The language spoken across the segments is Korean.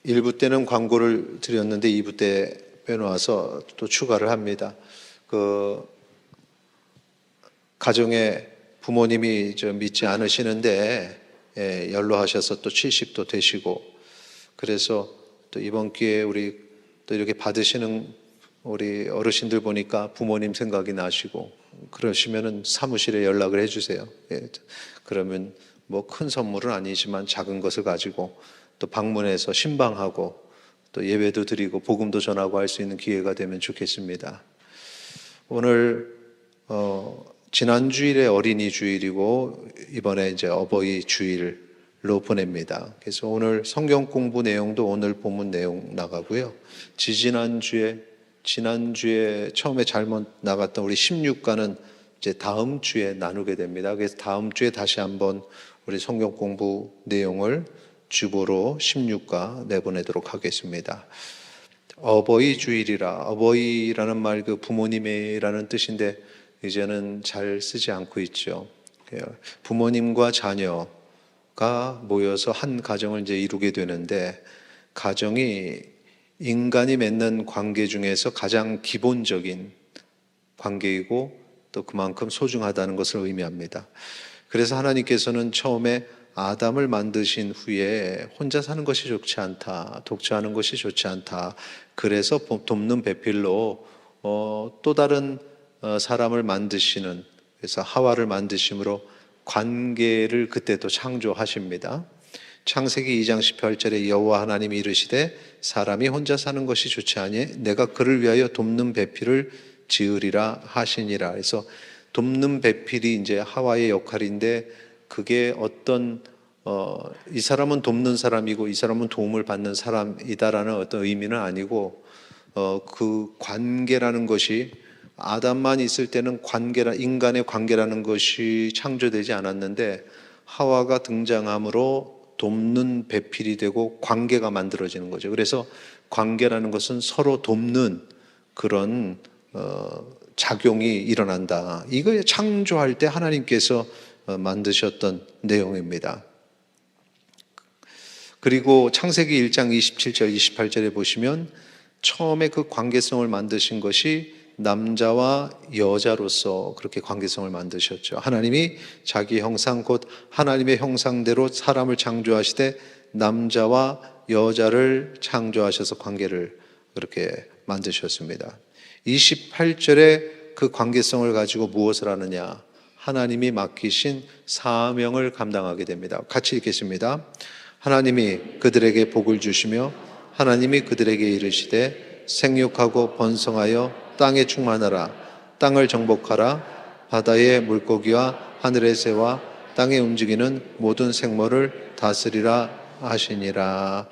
1부 때는 광고를 드렸는데 2부 때 빼놓아서 또 추가를 합니다. 가정에 부모님이 믿지 않으시는데 연로하셔서 또 70도 되시고, 그래서 또 이번 기회에 우리 또 이렇게 받으시는 우리 어르신들 보니까 부모님 생각이 나시고, 그러시면은 사무실에 연락을 해주세요. 그러면 뭐 큰 선물은 아니지만 작은 것을 가지고 또 방문해서 신방하고 또 예배도 드리고 복음도 전하고 할 수 있는 기회가 되면 좋겠습니다. 오늘 지난 주일에 어린이 주일이고 이번에 이제 어버이 주일로 보냅니다. 그래서 오늘 성경 공부 내용도 오늘 본문 내용 나가고요. 지난주에 처음에 잘못 나갔던 우리 16가는 이제 다음 주에 나누게 됩니다. 그래서 다음 주에 다시 한번 우리 성경 공부 내용을 주보로 16가 내보내도록 하겠습니다. 어버이 주일이라, 어버이라는 말 그 부모님이라는 뜻인데 이제는 잘 쓰지 않고 있죠. 부모님과 자녀가 모여서 한 가정을 이제 이루게 되는데, 가정이 인간이 맺는 관계 중에서 가장 기본적인 관계이고 또 그만큼 소중하다는 것을 의미합니다. 그래서 하나님께서는 처음에 아담을 만드신 후에 혼자 사는 것이 좋지 않다, 독처하는 것이 좋지 않다, 그래서 돕는 배필로 또 다른 사람을 만드시는, 그래서 하와를 만드심으로 관계를 그때 또 창조하십니다. 창세기 2장 18절에 여호와 하나님이 이르시되 사람이 혼자 사는 것이 좋지 아니 내가 그를 위하여 돕는 배필을 지으리라 하시니라. 그래서 돕는 배필이 이제 하와의 역할인데, 그게 어떤 이 사람은 돕는 사람이고 이 사람은 도움을 받는 사람이다라는 어떤 의미는 아니고, 그 관계라는 것이 아담만 있을 때는 인간의 관계라는 것이 창조되지 않았는데, 하와가 등장함으로 돕는 배필이 되고 관계가 만들어지는 거죠. 그래서 관계라는 것은 서로 돕는 그런 작용이 일어난다. 이거 창조할 때 하나님께서 만드셨던 내용입니다. 그리고 창세기 1장 27절 28절에 보시면 처음에 그 관계성을 만드신 것이 남자와 여자로서 그렇게 관계성을 만드셨죠. 하나님이 자기 형상 곧 하나님의 형상대로 사람을 창조하시되 남자와 여자를 창조하셔서 관계를 그렇게 만드셨습니다. 28절에 그 관계성을 가지고 무엇을 하느냐? 하나님이 맡기신 사명을 감당하게 됩니다. 같이 읽겠습니다. 하나님이 그들에게 복을 주시며 하나님이 그들에게 이르시되 생육하고 번성하여 땅에 충만하라. 땅을 정복하라. 바다의 물고기와 하늘의 새와 땅에 움직이는 모든 생물을 다스리라 하시니라.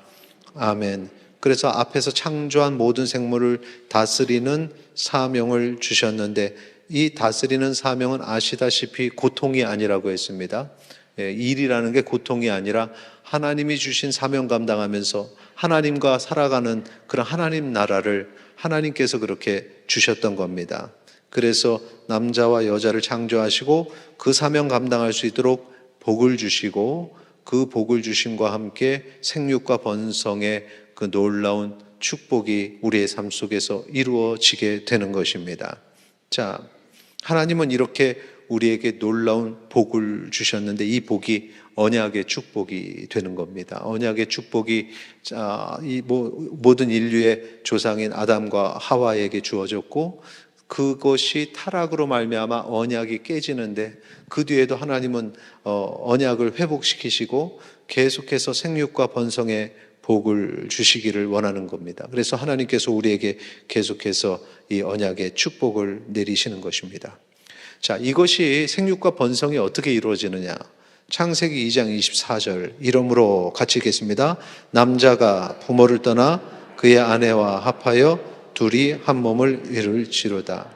아멘. 그래서 앞에서 창조한 모든 생물을 다스리는 사명을 주셨는데, 이 다스리는 사명은 아시다시피 고통이 아니라고 했습니다. 일이라는 게 고통이 아니라 하나님이 주신 사명 감당하면서 하나님과 살아가는 그런 하나님 나라를 하나님께서 그렇게 주셨던 겁니다. 그래서 남자와 여자를 창조하시고 그 사명 감당할 수 있도록 복을 주시고, 그 복을 주심과 함께 생육과 번성의 그 놀라운 축복이 우리의 삶 속에서 이루어지게 되는 것입니다. 자, 하나님은 이렇게 우리에게 놀라운 복을 주셨는데, 이 복이 언약의 축복이 되는 겁니다. 언약의 축복이 이 모든 인류의 조상인 아담과 하와에게 주어졌고, 그것이 타락으로 말미암아 언약이 깨지는데, 그 뒤에도 하나님은 언약을 회복시키시고 계속해서 생육과 번성의 복을 주시기를 원하는 겁니다. 그래서 하나님께서 우리에게 계속해서 이 언약의 축복을 내리시는 것입니다. 자, 이것이 생육과 번성이 어떻게 이루어지느냐? 창세기 2장 24절 이러므로 같이 읽겠습니다. 남자가 부모를 떠나 그의 아내와 합하여 둘이 한 몸을 이룰지로다.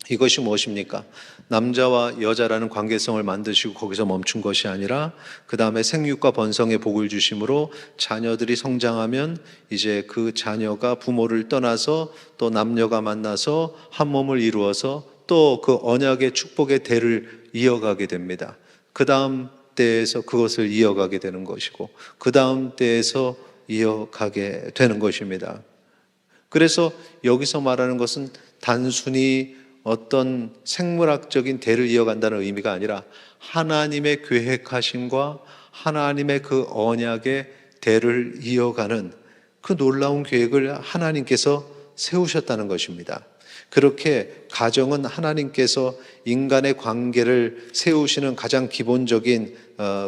이것이 무엇입니까? 남자와 여자라는 관계성을 만드시고 거기서 멈춘 것이 아니라 그 다음에 생육과 번성의 복을 주심으로 자녀들이 성장하면 이제 그 자녀가 부모를 떠나서 또 남녀가 만나서 한 몸을 이루어서 또 그 언약의 축복의 대를 이어가게 됩니다. 그 다음 때에서 그것을 이어가게 되는 것이고, 그 다음 때에서 이어가게 되는 것입니다. 그래서 여기서 말하는 것은 단순히 어떤 생물학적인 대를 이어간다는 의미가 아니라 하나님의 계획하심과 하나님의 그 언약의 대를 이어가는 그 놀라운 계획을 하나님께서 세우셨다는 것입니다. 그렇게 가정은 하나님께서 인간의 관계를 세우시는 가장 기본적인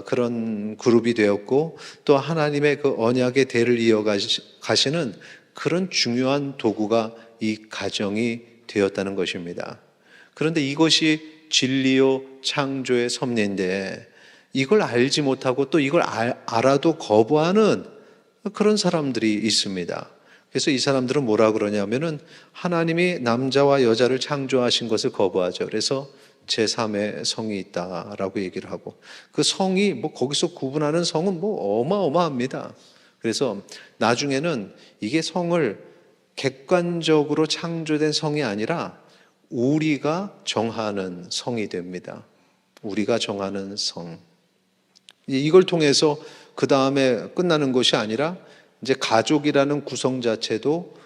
그런 그룹이 되었고, 또 하나님의 그 언약의 대를 이어가시는 그런 중요한 도구가 이 가정이 되었다는 것입니다. 그런데 이것이 진리요 창조의 섭리인데 이걸 알지 못하고 또 이걸 알아도 거부하는 그런 사람들이 있습니다. 그래서 이 사람들은 뭐라 그러냐면은 하나님이 남자와 여자를 창조하신 것을 거부하죠. 그래서 제3의 성이 있다라고 얘기를 하고, 그 성이 뭐 거기서 구분하는 성은 뭐 어마어마합니다. 그래서 나중에는 이게 성을 객관적으로 창조된 성이 아니라 우리가 정하는 성이 됩니다. 우리가 정하는 성. 이걸 통해서 그 다음에 끝나는 것이 아니라 이제 가족이라는 구성 자체도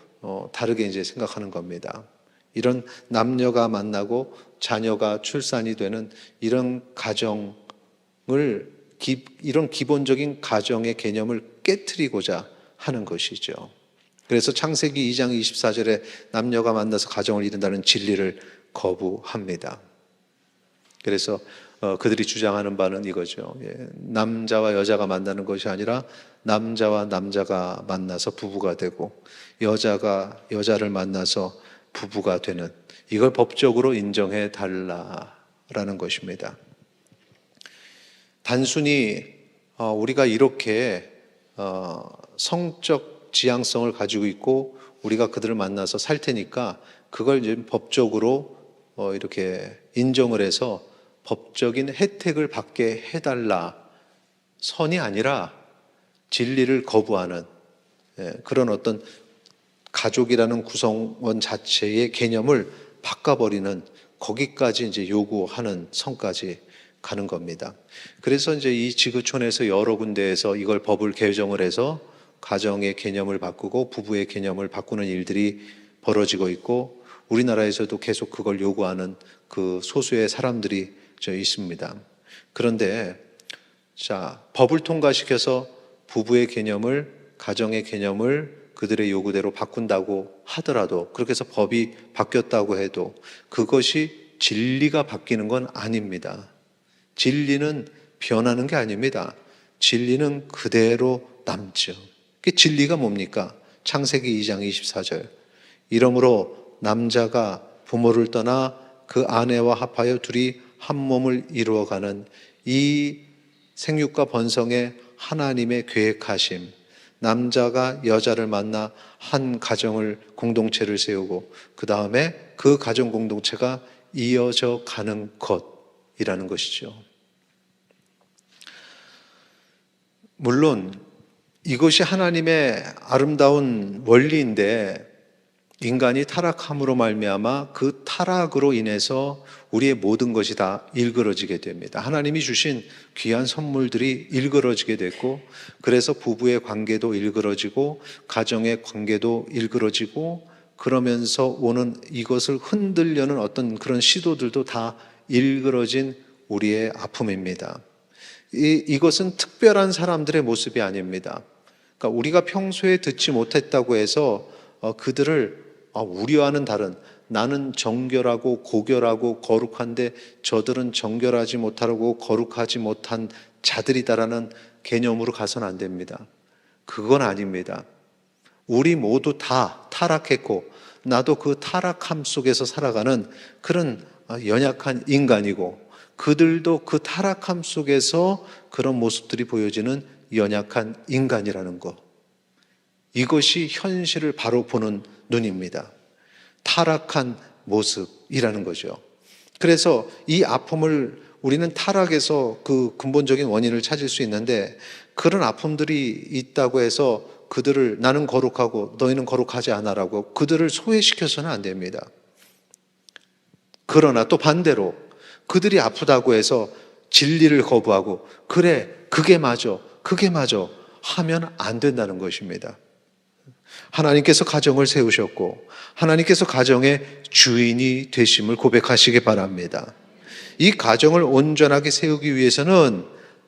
다르게 이제 생각하는 겁니다. 이런 남녀가 만나고 자녀가 출산이 되는 이런 가정을 이런 기본적인 가정의 개념을 깨트리고자 하는 것이죠. 그래서 창세기 2장 24절에 남녀가 만나서 가정을 이룬다는 진리를 거부합니다. 그래서 그들이 주장하는 바는 이거죠. 남자와 여자가 만나는 것이 아니라 남자와 남자가 만나서 부부가 되고 여자가 여자를 만나서 부부가 되는, 이걸 법적으로 인정해 달라라는 것입니다. 단순히 우리가 이렇게 성적 지향성을 가지고 있고 우리가 그들을 만나서 살 테니까 그걸 이제 법적으로 이렇게 인정을 해서 법적인 혜택을 받게 해달라, 선이 아니라 진리를 거부하는 그런 어떤 가족이라는 구성원 자체의 개념을 바꿔버리는, 거기까지 이제 요구하는 선까지 가는 겁니다. 그래서 이제 이 지구촌에서 여러 군데에서 이걸 법을 개정을 해서 가정의 개념을 바꾸고 부부의 개념을 바꾸는 일들이 벌어지고 있고, 우리나라에서도 계속 그걸 요구하는 그 소수의 사람들이 있습니다. 그런데 법을 통과시켜서 부부의 개념을, 가정의 개념을 그들의 요구대로 바꾼다고 하더라도, 그렇게 해서 법이 바뀌었다고 해도 그것이 진리가 바뀌는 건 아닙니다. 진리는 변하는 게 아닙니다. 진리는 그대로 남죠. 그 진리가 뭡니까? 창세기 2장 24절. 이러므로 남자가 부모를 떠나 그 아내와 합하여 둘이 한 몸을 이루어가는 이 생육과 번성의 하나님의 계획하심, 남자가 여자를 만나 한 가정을, 공동체를 세우고 그 다음에 그 가정 공동체가 이어져 가는 것이라는 것이죠. 물론 이것이 하나님의 아름다운 원리인데 인간이 타락함으로 말미암아 그 타락으로 인해서 우리의 모든 것이 다 일그러지게 됩니다. 하나님이 주신 귀한 선물들이 일그러지게 됐고, 그래서 부부의 관계도 일그러지고 가정의 관계도 일그러지고, 그러면서 오는 이것을 흔들려는 어떤 그런 시도들도 다 일그러진 우리의 아픔입니다. 이것은 특별한 사람들의 모습이 아닙니다. 그러니까 우리가 평소에 듣지 못했다고 해서 그들을 우리와는 다른, 나는 정결하고 고결하고 거룩한데 저들은 정결하지 못하고 거룩하지 못한 자들이다라는 개념으로 가서는 안 됩니다. 그건 아닙니다. 우리 모두 다 타락했고 나도 그 타락함 속에서 살아가는 그런 연약한 인간이고, 그들도 그 타락함 속에서 그런 모습들이 보여지는 연약한 인간이라는 것, 이것이 현실을 바로 보는 눈입니다. 타락한 모습이라는 거죠. 그래서 이 아픔을 우리는 타락에서 그 근본적인 원인을 찾을 수 있는데, 그런 아픔들이 있다고 해서 그들을 나는 거룩하고 너희는 거룩하지 않아라고 그들을 소외시켜서는 안 됩니다. 그러나 또 반대로 그들이 아프다고 해서 진리를 거부하고 그래 그게 맞아 하면 안 된다는 것입니다. 하나님께서 가정을 세우셨고 하나님께서 가정의 주인이 되심을 고백하시기 바랍니다. 이 가정을 온전하게 세우기 위해서는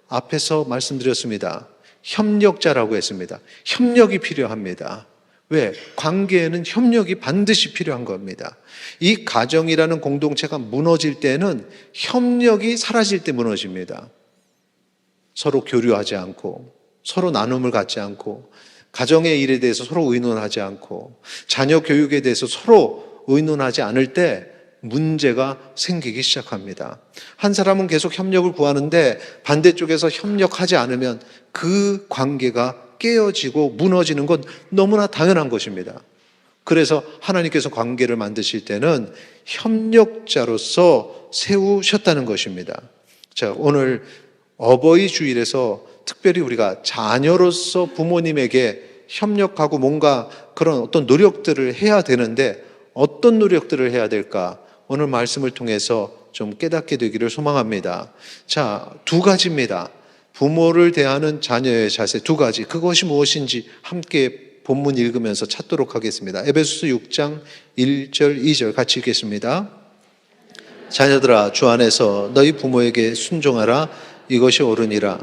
앞에서 말씀드렸습니다. 협력자라고 했습니다. 협력이 필요합니다. 왜? 관계에는 협력이 반드시 필요한 겁니다. 이 가정이라는 공동체가 무너질 때는 협력이 사라질 때 무너집니다. 서로 교류하지 않고 서로 나눔을 갖지 않고 가정의 일에 대해서 서로 의논하지 않고 자녀 교육에 대해서 서로 의논하지 않을 때 문제가 생기기 시작합니다. 한 사람은 계속 협력을 구하는데 반대쪽에서 협력하지 않으면 그 관계가 깨어지고 무너지는 건 너무나 당연한 것입니다. 그래서 하나님께서 관계를 만드실 때는 협력자로서 세우셨다는 것입니다. 자, 오늘 어버이 주일에서 특별히 우리가 자녀로서 부모님에게 협력하고 뭔가 그런 어떤 노력들을 해야 되는데 어떤 노력들을 해야 될까? 오늘 말씀을 통해서 좀 깨닫게 되기를 소망합니다. 자, 두 가지입니다. 부모를 대하는 자녀의 자세 두 가지. 그것이 무엇인지 함께 본문 읽으면서 찾도록 하겠습니다. 에베소서 6장 1절 2절 같이 읽겠습니다. 자녀들아 주 안에서 너희 부모에게 순종하라. 이것이 옳으니라.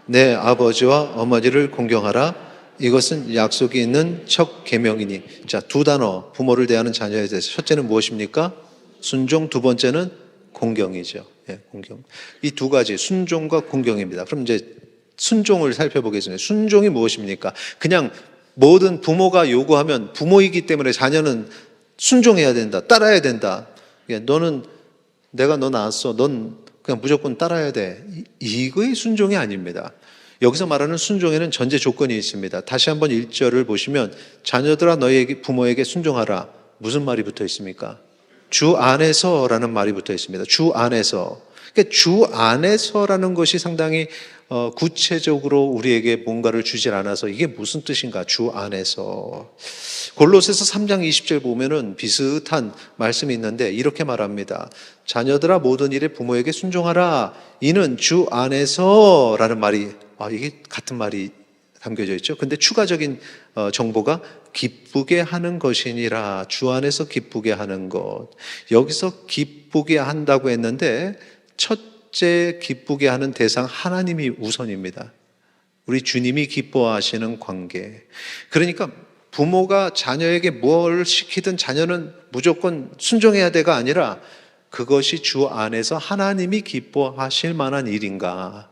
내 아버지와 어머니를 공경하라. 이것은 약속이 있는 첫 계명이니. 자, 두 단어 부모를 대하는 자녀에 대해서 첫째는 무엇입니까? 순종, 두 번째는 공경이죠. 예, 공경. 이 두 가지 순종과 공경입니다. 그럼 이제 순종을 살펴보겠습니다. 순종이 무엇입니까? 그냥 모든 부모가 요구하면 부모이기 때문에 자녀는 순종해야 된다, 따라야 된다. 너는 내가 너 낳았어, 넌 그냥 무조건 따라야 돼. 이거의 순종이 아닙니다. 여기서 말하는 순종에는 전제 조건이 있습니다. 다시 한번 1절을 보시면 자녀들아 너희 부모에게 순종하라. 무슨 말이 붙어 있습니까? 주 안에서라는 말이 붙어 있습니다. 주 안에서. 그러니까 주 안에서라는 것이 상당히 구체적으로 우리에게 뭔가를 주질 않아서 이게 무슨 뜻인가? 주 안에서. 골로새서 3장 20절 보면은 비슷한 말씀이 있는데 이렇게 말합니다. 자녀들아 모든 일에 부모에게 순종하라. 이는 주 안에서라는 말이 이게 같은 말이 담겨져 있죠. 근데 추가적인 정보가 기쁘게 하는 것이니라. 주 안에서 기쁘게 하는 것. 여기서 기쁘게 한다고 했는데 첫째 기쁘게 하는 대상 하나님이 우선입니다. 우리 주님이 기뻐하시는 관계. 그러니까 부모가 자녀에게 뭘 시키든 자녀는 무조건 순종해야 돼가 아니라 그것이 주 안에서 하나님이 기뻐하실 만한 일인가.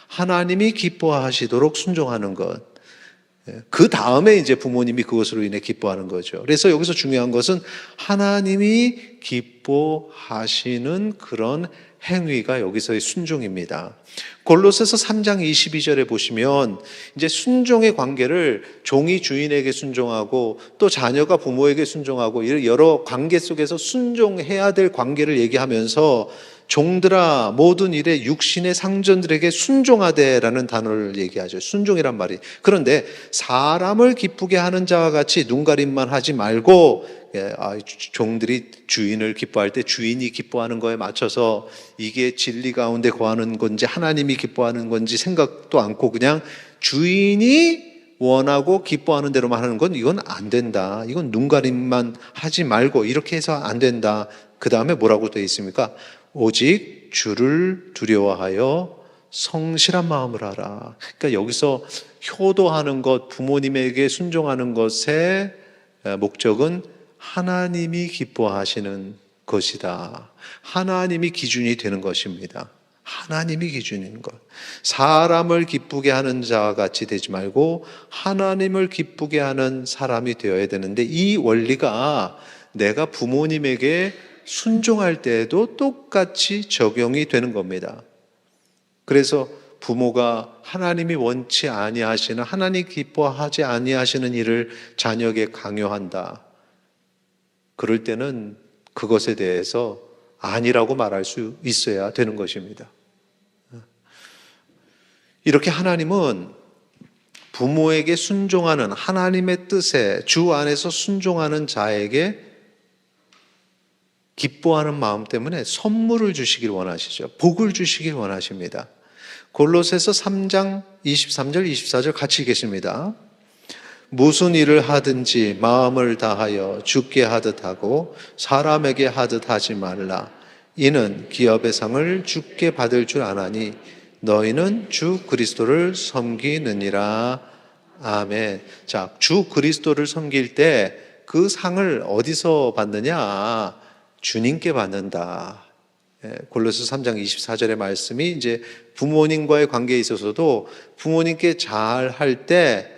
하나님이 기뻐하시도록 순종하는 것. 그 다음에 이제 부모님이 그것으로 인해 기뻐하는 거죠. 그래서 여기서 중요한 것은 하나님이 기뻐하시는 그런 행위가 여기서의 순종입니다. 골로새서 3장 22절에 보시면 이제 순종의 관계를 종이 주인에게 순종하고 또 자녀가 부모에게 순종하고 이런 여러 관계 속에서 순종해야 될 관계를 얘기하면서 종들아 모든 일에 육신의 상전들에게 순종하되라는 단어를 얘기하죠. 순종이란 말이. 그런데 사람을 기쁘게 하는 자와 같이 눈가림만 하지 말고 종들이 주인을 기뻐할 때 주인이 기뻐하는 거에 맞춰서 이게 진리 가운데 거하는 건지 하나님이 기뻐하는 건지 생각도 않고 그냥 주인이 원하고 기뻐하는 대로만 하는 건 이건 안 된다. 이건 눈가림만 하지 말고 이렇게 해서 안 된다. 그 다음에 뭐라고 되어 있습니까? 오직 주를 두려워하여 성실한 마음을 하라. 그러니까 여기서 효도하는 것, 부모님에게 순종하는 것의 목적은 하나님이 기뻐하시는 것이다. 하나님이 기준이 되는 것입니다. 하나님이 기준인 것. 사람을 기쁘게 하는 자와 같이 되지 말고 하나님을 기쁘게 하는 사람이 되어야 되는데 이 원리가 내가 부모님에게 순종할 때에도 똑같이 적용이 되는 겁니다. 그래서 부모가 하나님이 원치 아니하시는 하나님 기뻐하지 아니하시는 일을 자녀에게 강요한다. 그럴 때는 그것에 대해서 아니라고 말할 수 있어야 되는 것입니다. 이렇게 하나님은 부모에게 순종하는 하나님의 뜻에 주 안에서 순종하는 자에게 기뻐하는 마음 때문에 선물을 주시길 원하시죠. 복을 주시길 원하십니다. 골로새서 3장 23절 24절 같이 계십니다. 무슨 일을 하든지 마음을 다하여 주께 하듯 하고 사람에게 하듯 하지 말라. 이는 기업의 상을 주께 받을 줄 아나니 너희는 주 그리스도를 섬기느니라. 아멘. 자, 주 그리스도를 섬길 때 그 상을 어디서 받느냐? 주님께 받는다. 골로새 3장 24절의 말씀이 이제 부모님과의 관계에 있어서도 부모님께 잘할 때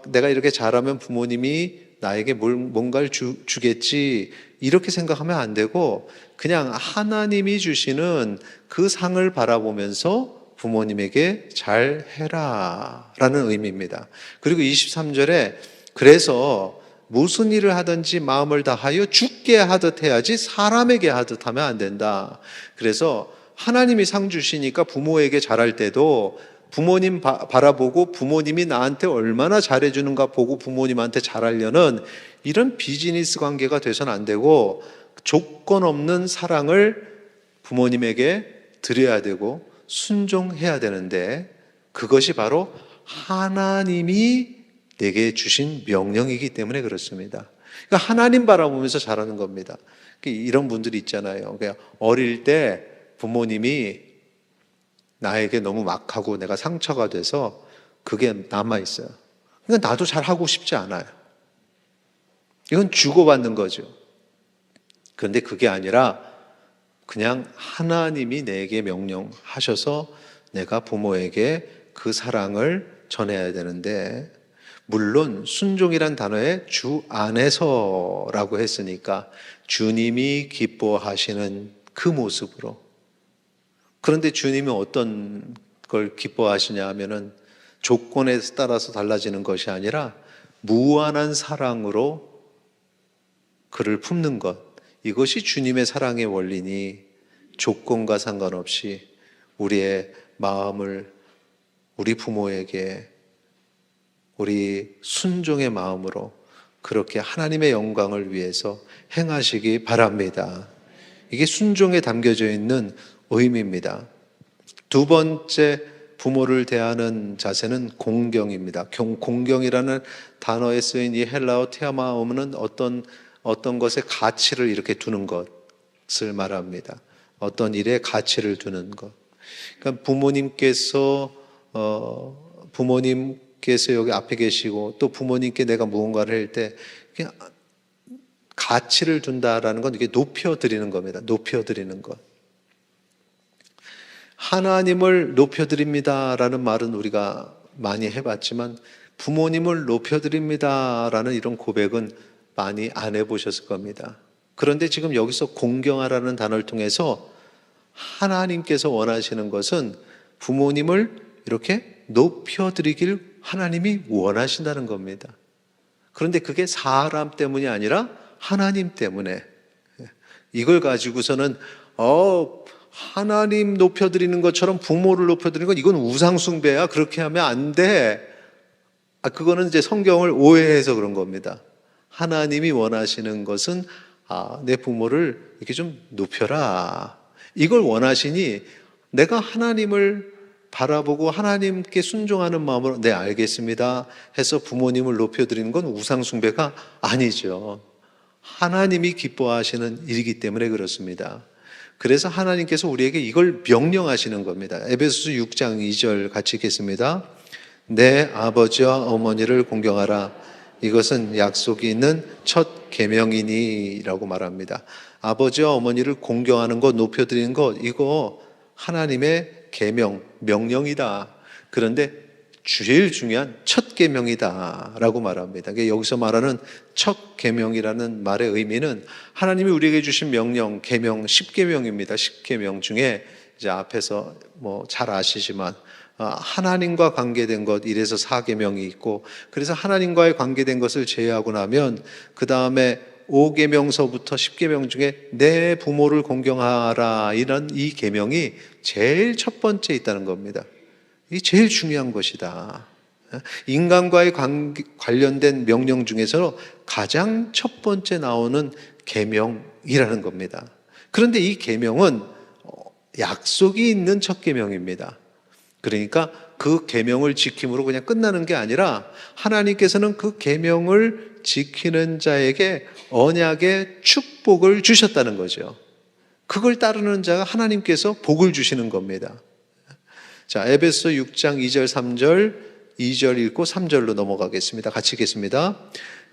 내가 이렇게 잘하면 부모님이 나에게 뭔가를 주겠지 이렇게 생각하면 안 되고 그냥 하나님이 주시는 그 상을 바라보면서 부모님에게 잘해라 라는 의미입니다. 그리고 23절에 그래서 무슨 일을 하든지 마음을 다하여 주께 하듯 해야지 사람에게 하듯 하면 안 된다. 그래서 하나님이 상 주시니까 부모에게 잘할 때도 부모님 바라보고 부모님이 나한테 얼마나 잘해주는가 보고 부모님한테 잘하려는 이런 비즈니스 관계가 돼서는 안 되고 조건 없는 사랑을 부모님에게 드려야 되고 순종해야 되는데 그것이 바로 하나님이 내게 주신 명령이기 때문에 그렇습니다. 그러니까 하나님 바라보면서 잘하는 겁니다. 이런 분들이 있잖아요. 그냥 어릴 때 부모님이 나에게 너무 막하고 내가 상처가 돼서 그게 남아있어요. 그러니까 나도 잘하고 싶지 않아요. 이건 주고받는 거죠. 그런데 그게 아니라 그냥 하나님이 내게 명령하셔서 내가 부모에게 그 사랑을 전해야 되는데 물론 순종이란 단어에 주 안에서라고 했으니까 주님이 기뻐하시는 그 모습으로. 그런데 주님이 어떤 걸 기뻐하시냐 하면은 조건에 따라서 달라지는 것이 아니라 무한한 사랑으로 그를 품는 것. 이것이 주님의 사랑의 원리니 조건과 상관없이 우리의 마음을 우리 부모에게 우리 순종의 마음으로 그렇게 하나님의 영광을 위해서 행하시기 바랍니다. 이게 순종에 담겨져 있는 의미입니다. 두 번째 부모를 대하는 자세는 공경입니다. 공경이라는 단어에 쓰인 이 헬라어 티아마오는 어떤 것의 가치를 이렇게 두는 것을 말합니다. 어떤 일에 가치를 두는 것. 그러니까 부모님께서 여기 앞에 계시고 또 부모님께 내가 무언가를 할 때 그냥 가치를 둔다라는 건 이게 높여드리는 겁니다. 높여드리는 것. 하나님을 높여드립니다라는 말은 우리가 많이 해봤지만 부모님을 높여드립니다라는 이런 고백은 많이 안 해보셨을 겁니다. 그런데 지금 여기서 공경하라는 단어를 통해서 하나님께서 원하시는 것은 부모님을 이렇게 높여드리길 하나님이 원하신다는 겁니다. 그런데 그게 사람 때문이 아니라 하나님 때문에 이걸 가지고서는 하나님 높여드리는 것처럼 부모를 높여드리는 건 이건 우상숭배야. 그렇게 하면 안 돼. 그거는 이제 성경을 오해해서 그런 겁니다. 하나님이 원하시는 것은 내 부모를 이렇게 좀 높여라. 이걸 원하시니 내가 하나님을 바라보고 하나님께 순종하는 마음으로 네 알겠습니다 해서 부모님을 높여드리는 건 우상숭배가 아니죠. 하나님이 기뻐하시는 일이기 때문에 그렇습니다. 그래서 하나님께서 우리에게 이걸 명령하시는 겁니다. 에베소서 6장 2절 같이 읽겠습니다. 내 아버지와 어머니를 공경하라. 이것은 약속이 있는 첫 계명이니 라고 말합니다. 아버지와 어머니를 공경하는 것, 높여드리는 것, 이거 하나님의 계명, 명령이다. 그런데 제일 중요한 첫 계명이다 라고 말합니다. 여기서 말하는 첫 계명이라는 말의 의미는 하나님이 우리에게 주신 명령, 계명 10계명입니다. 10계명 중에 이제 앞에서 잘 아시지만 하나님과 관계된 것 1에서 4계명이 있고 그래서 하나님과의 관계된 것을 제외하고 나면 그 다음에 5계명서부터 10계명 중에 내 부모를 공경하라 이런 이 계명이 제일 첫 번째 있다는 겁니다. 이게 제일 중요한 것이다. 인간과의 관련된 명령 중에서 가장 첫 번째 나오는 계명이라는 겁니다. 그런데 이 계명은 약속이 있는 첫 계명입니다. 그러니까 그 계명을 지킴으로 그냥 끝나는 게 아니라 하나님께서는 그 계명을 지키는 자에게 언약의 축복을 주셨다는 거죠. 그걸 따르는 자가 하나님께서 복을 주시는 겁니다. 자, 에베소 6장 2절 3절 2절 읽고 3절로 넘어가겠습니다. 같이 읽겠습니다.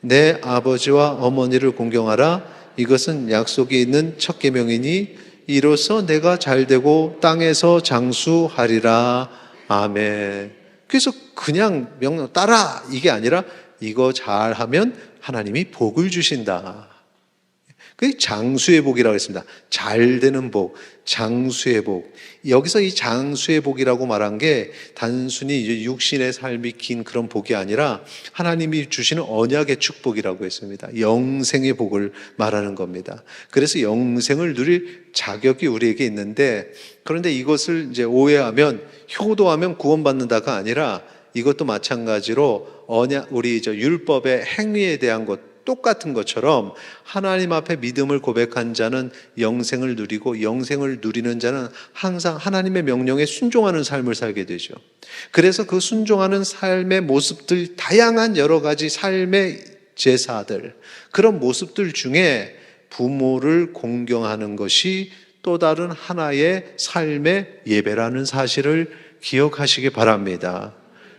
내 아버지와 어머니를 공경하라. 이것은 약속이 있는 첫 계명이니 이로써 내가 잘되고 땅에서 장수하리라. 아멘. 그래서 그냥 명령 따라 이게 아니라 이거 잘하면 하나님이 복을 주신다. 그게 장수의 복이라고 했습니다. 잘 되는 복, 장수의 복. 여기서 이 장수의 복이라고 말한 게 단순히 이제 육신의 삶이 긴 그런 복이 아니라 하나님이 주시는 언약의 축복이라고 했습니다. 영생의 복을 말하는 겁니다. 그래서 영생을 누릴 자격이 우리에게 있는데, 그런데 이것을 이제 오해하면 효도하면 구원받는다가 아니라 이것도 마찬가지로 언약, 우리 율법의 행위에 대한 것 똑같은 것처럼 하나님 앞에 믿음을 고백한 자는 영생을 누리고 영생을 누리는 자는 항상 하나님의 명령에 순종하는 삶을 살게 되죠. 그래서 그 순종하는 삶의 모습들, 다양한 여러 가지 삶의 제사들, 그런 모습들 중에 부모를 공경하는 것이 또 다른 하나의 삶의 예배라는 사실을 기억하시기 바랍니다.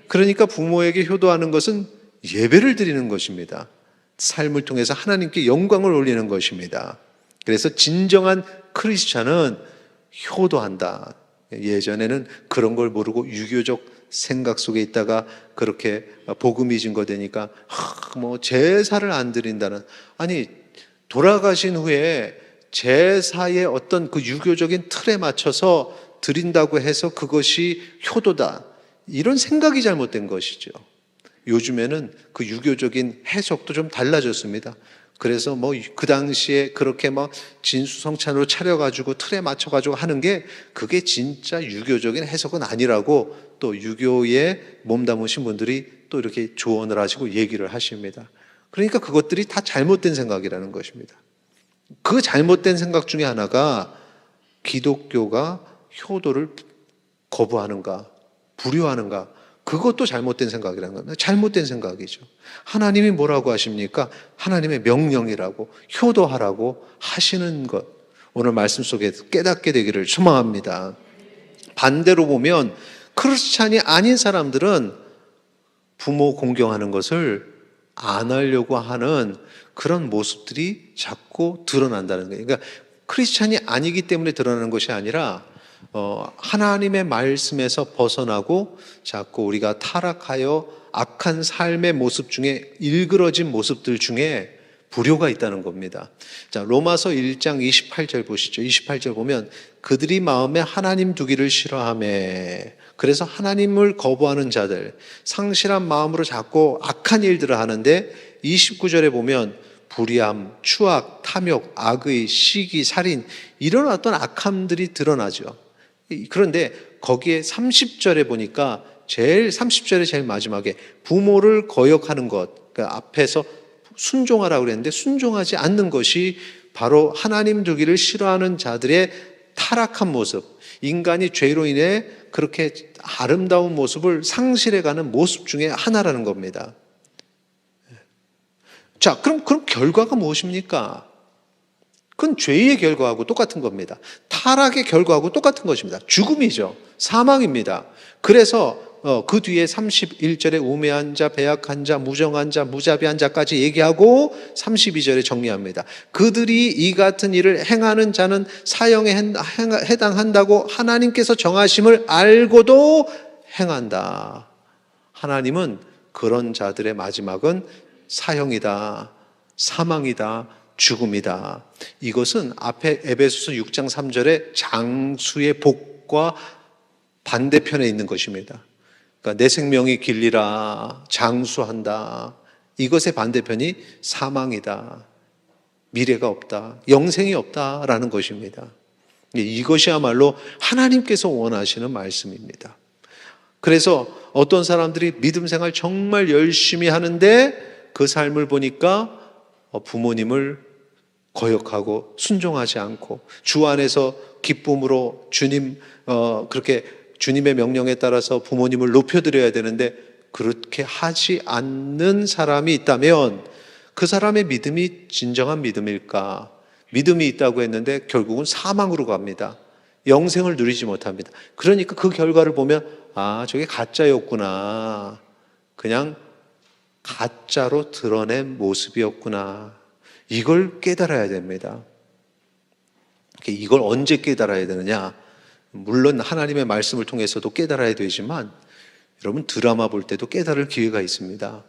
그러니까 부모에게 효도하는 것은 예배를 드리는 것입니다. 삶을 통해서 하나님께 영광을 올리는 것입니다. 그래서 진정한 크리스찬은 효도한다. 예전에는 그런 걸 모르고 유교적 생각 속에 있다가 그렇게 복음이 증거되니까 뭐 제사를 안 드린다는, 아니 돌아가신 후에 제사의 어떤 그 유교적인 틀에 맞춰서 드린다고 해서 그것이 효도다, 이런 생각이 잘못된 것이죠. 요즘에는 그 유교적인 해석도 좀 달라졌습니다. 그래서 뭐 그 당시에 그렇게 막 진수성찬으로 차려가지고 틀에 맞춰가지고 하는 게 그게 진짜 유교적인 해석은 아니라고 또 유교에 몸담으신 분들이 또 이렇게 조언을 하시고 얘기를 하십니다. 그러니까 그것들이 다 잘못된 생각이라는 것입니다. 그 잘못된 생각 중에 하나가 기독교가 효도를 거부하는가, 불효하는가, 그것도 잘못된 생각이라는 겁니다. 잘못된 생각이죠. 하나님이 뭐라고 하십니까? 하나님의 명령이라고, 효도하라고 하시는 것, 오늘 말씀 속에 깨닫게 되기를 소망합니다. 반대로 보면 크리스찬이 아닌 사람들은 부모 공경하는 것을 안 하려고 하는 그런 모습들이 자꾸 드러난다는 거예요. 그러니까 크리스찬이 아니기 때문에 드러나는 것이 아니라 하나님의 말씀에서 벗어나고 자꾸 우리가 타락하여 악한 삶의 모습 중에 일그러진 모습들 중에 불효가 있다는 겁니다. 자, 로마서 1장 28절 보시죠. 28절 보면 그들이 마음에 하나님 두기를 싫어하며, 그래서 하나님을 거부하는 자들, 상실한 마음으로 자꾸 악한 일들을 하는데, 29절에 보면 불의함, 추악, 탐욕, 악의, 시기, 살인, 이런 어떤 악함들이 드러나죠. 그런데 거기에 30절에 보니까 30절에 제일 마지막에 부모를 거역하는 것, 그러니까 앞에서 순종하라고 그랬는데 순종하지 않는 것이 바로 하나님 두기를 싫어하는 자들의 타락한 모습, 인간이 죄로 인해 그렇게 아름다운 모습을 상실해가는 모습 중에 하나라는 겁니다. 자, 그럼 결과가 무엇입니까? 그건 죄의 결과하고 똑같은 겁니다. 타락의 결과하고 똑같은 것입니다. 죽음이죠. 사망입니다. 그래서 그 뒤에 31절에 우매한 자, 배약한 자, 무정한 자, 무자비한 자까지 얘기하고 32절에 정리합니다. 그들이 이 같은 일을 행하는 자는 사형에 해당한다고 하나님께서 정하심을 알고도 행한다. 하나님은 그런 자들의 마지막은 사형이다, 사망이다, 죽음이다. 이것은 앞에 에베소서 6장 3절에 장수의 복과 반대편에 있는 것입니다. 그러니까 내 생명이 길리라, 장수한다. 이것의 반대편이 사망이다, 미래가 없다, 영생이 없다라는 것입니다. 이것이야말로 하나님께서 원하시는 말씀입니다. 그래서 어떤 사람들이 믿음 생활 정말 열심히 하는데 그 삶을 보니까 부모님을 거역하고 순종하지 않고 주 안에서 기쁨으로 주님 그렇게 주님의 명령에 따라서 부모님을 높여드려야 되는데 그렇게 하지 않는 사람이 있다면 그 사람의 믿음이 진정한 믿음일까? 믿음이 있다고 했는데 결국은 사망으로 갑니다. 영생을 누리지 못합니다. 그러니까 그 결과를 보면 저게 가짜였구나. 그냥 가짜로 드러낸 모습이었구나. 이걸 깨달아야 됩니다. 이걸 언제 깨달아야 되느냐? 물론 하나님의 말씀을 통해서도 깨달아야 되지만 여러분 드라마 볼 때도 깨달을 기회가 있습니다.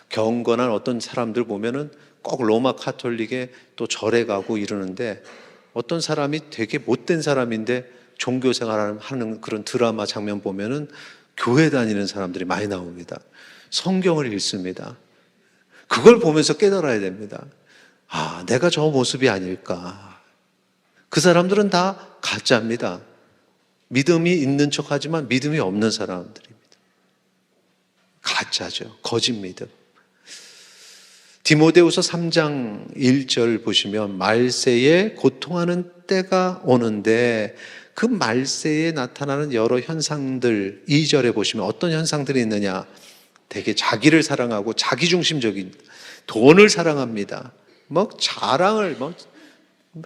경건한 어떤 사람들 보면은 꼭 로마 카톨릭에 또 절에 가고 이러는데 어떤 사람이 되게 못된 사람인데 종교 생활하는 그런 드라마 장면 보면은 교회 다니는 사람들이 많이 나옵니다. 성경을 읽습니다. 그걸 보면서 깨달아야 됩니다. 내가 저 모습이 아닐까. 그 사람들은 다 가짜입니다. 믿음이 있는 척 하지만 믿음이 없는 사람들입니다. 가짜죠. 거짓 믿음. 디모데후서 3장 1절 보시면 말세에 고통하는 때가 오는데 그 말세에 나타나는 여러 현상들 2절에 보시면 어떤 현상들이 있느냐? 되게 자기를 사랑하고 자기중심적인 돈을 사랑합니다. 자랑을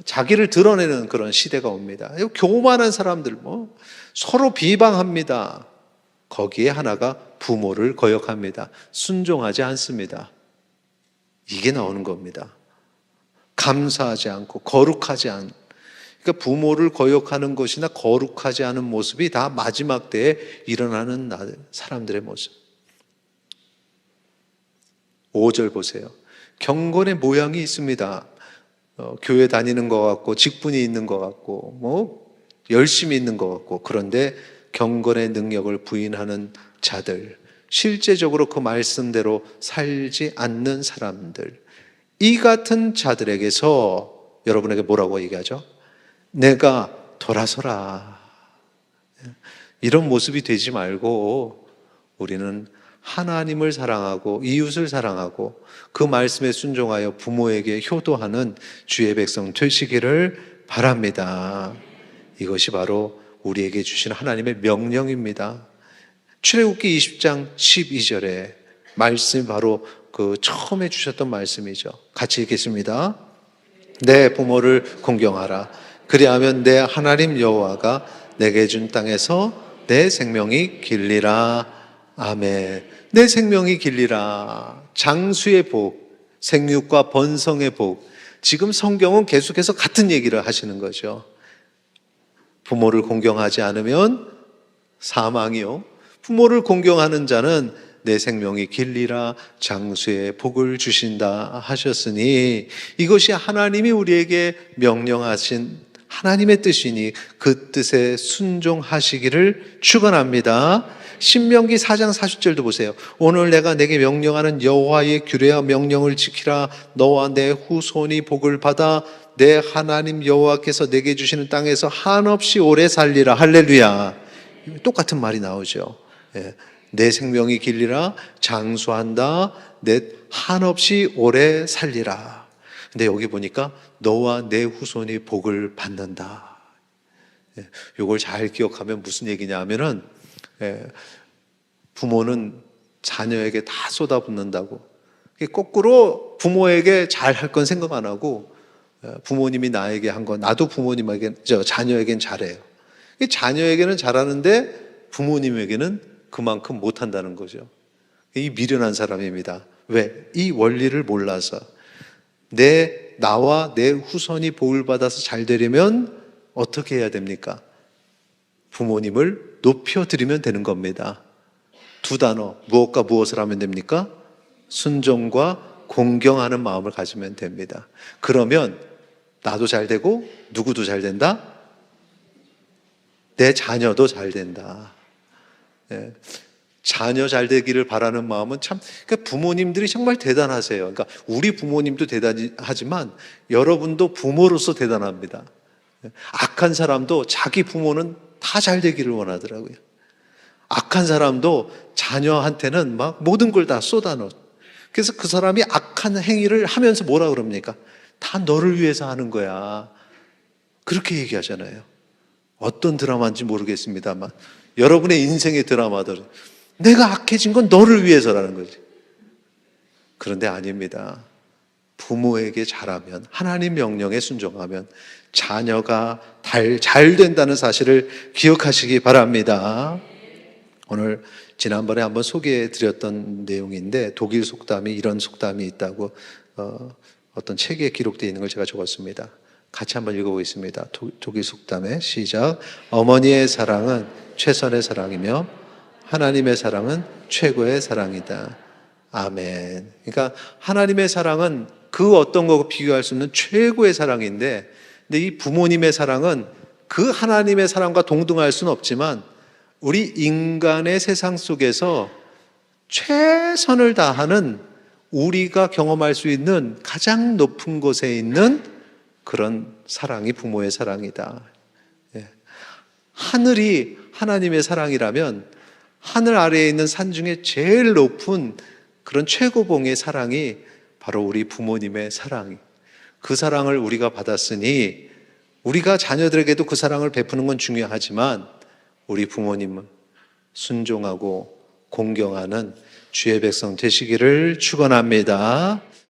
자기를 드러내는 그런 시대가 옵니다. 교만한 사람들 서로 비방합니다. 거기에 하나가 부모를 거역합니다. 순종하지 않습니다. 이게 나오는 겁니다. 감사하지 않고 거룩하지 않은. 그러니까 부모를 거역하는 것이나 거룩하지 않은 모습이 다 마지막 때에 일어나는 사람들의 모습. 5절 보세요. 경건의 모양이 있습니다. 교회 다니는 것 같고 직분이 있는 것 같고 열심히 있는 것 같고 그런데 경건의 능력을 부인하는 자들, 실제적으로 그 말씀대로 살지 않는 사람들, 이 같은 자들에게서 여러분에게 뭐라고 얘기하죠? 내가 돌아서라. 이런 모습이 되지 말고 우리는 하나님을 사랑하고 이웃을 사랑하고 그 말씀에 순종하여 부모에게 효도하는 주의 백성 되시기를 바랍니다. 이것이 바로 우리에게 주신 하나님의 명령입니다. 출애굽기 20장 12절에 말씀이 바로 그 처음에 주셨던 말씀이죠. 같이 읽겠습니다. 내 부모를 공경하라. 그리하면 내 하나님 여호와가 내게 준 땅에서 내 생명이 길리라. 아멘. 내 생명이 길리라. 장수의 복, 생육과 번성의 복. 지금 성경은 계속해서 같은 얘기를 하시는 거죠. 부모를 공경하지 않으면 사망이요. 부모를 공경하는 자는 내 생명이 길리라 장수의 복을 주신다 하셨으니 이것이 하나님이 우리에게 명령하신 하나님의 뜻이니 그 뜻에 순종하시기를 축원합니다. 신명기 4장 40절도 보세요. 오늘 내가 내게 명령하는 여호와의 규례와 명령을 지키라. 너와 내 후손이 복을 받아 내 하나님 여호와께서 내게 주시는 땅에서 한없이 오래 살리라. 할렐루야. 똑같은 말이 나오죠. 내 생명이 길리라. 장수한다. 내 한없이 오래 살리라. 근데 여기 보니까 너와 내 후손이 복을 받는다. 이걸 잘 기억하면 무슨 얘기냐 하면은 부모는 자녀에게 다 쏟아붓는다고. 거꾸로 부모에게 잘 할 건 생각 안 하고 부모님이 나에게 한 건 나도 부모님에게 자녀에겐 잘해요. 자녀에게는 잘하는데 부모님에게는 그만큼 못한다는 거죠. 이 미련한 사람입니다. 왜? 이 원리를 몰라서. 나와 내 후손이 복을 받아서 잘 되려면 어떻게 해야 됩니까? 부모님을 높여드리면 되는 겁니다. 두 단어, 무엇과 무엇을 하면 됩니까? 순종과 공경하는 마음을 가지면 됩니다. 그러면 나도 잘 되고 누구도 잘 된다? 내 자녀도 잘 된다. 자녀 잘 되기를 바라는 마음은 참, 그러니까 부모님들이 정말 대단하세요. 그러니까 우리 부모님도 대단하지만 여러분도 부모로서 대단합니다. 악한 사람도 자기 부모는 다 잘 되기를 원하더라고요. 악한 사람도 자녀한테는 막 모든 걸 다 쏟아넣어. 그래서 그 사람이 악한 행위를 하면서 뭐라 그럽니까? 다 너를 위해서 하는 거야. 그렇게 얘기하잖아요. 어떤 드라마인지 모르겠습니다만 여러분의 인생의 드라마들, 내가 악해진 건 너를 위해서라는 거지. 그런데 아닙니다. 부모에게 잘하면, 하나님 명령에 순종하면 자녀가 잘 된다는 사실을 기억하시기 바랍니다. 오늘 지난번에 한번 소개해 드렸던 내용인데, 독일 속담이 이런 속담이 있다고 어떤 책에 기록되어 있는 걸 제가 적었습니다. 같이 한번 읽어보겠습니다. 독일 속담의 시작. 어머니의 사랑은 최선의 사랑이며 하나님의 사랑은 최고의 사랑이다. 아멘. 그러니까 하나님의 사랑은 그 어떤 거고 비교할 수 없는 최고의 사랑인데, 근데 이 부모님의 사랑은 그 하나님의 사랑과 동등할 수는 없지만 우리 인간의 세상 속에서 최선을 다하는, 우리가 경험할 수 있는 가장 높은 곳에 있는 그런 사랑이 부모의 사랑이다. 예. 하늘이 하나님의 사랑이라면 하늘 아래에 있는 산 중에 제일 높은 그런 최고봉의 사랑이 바로 우리 부모님의 사랑. 그 사랑을 우리가 받았으니 우리가 자녀들에게도 그 사랑을 베푸는 건 중요하지만 우리 부모님은 순종하고 공경하는 주의 백성 되시기를 축원합니다.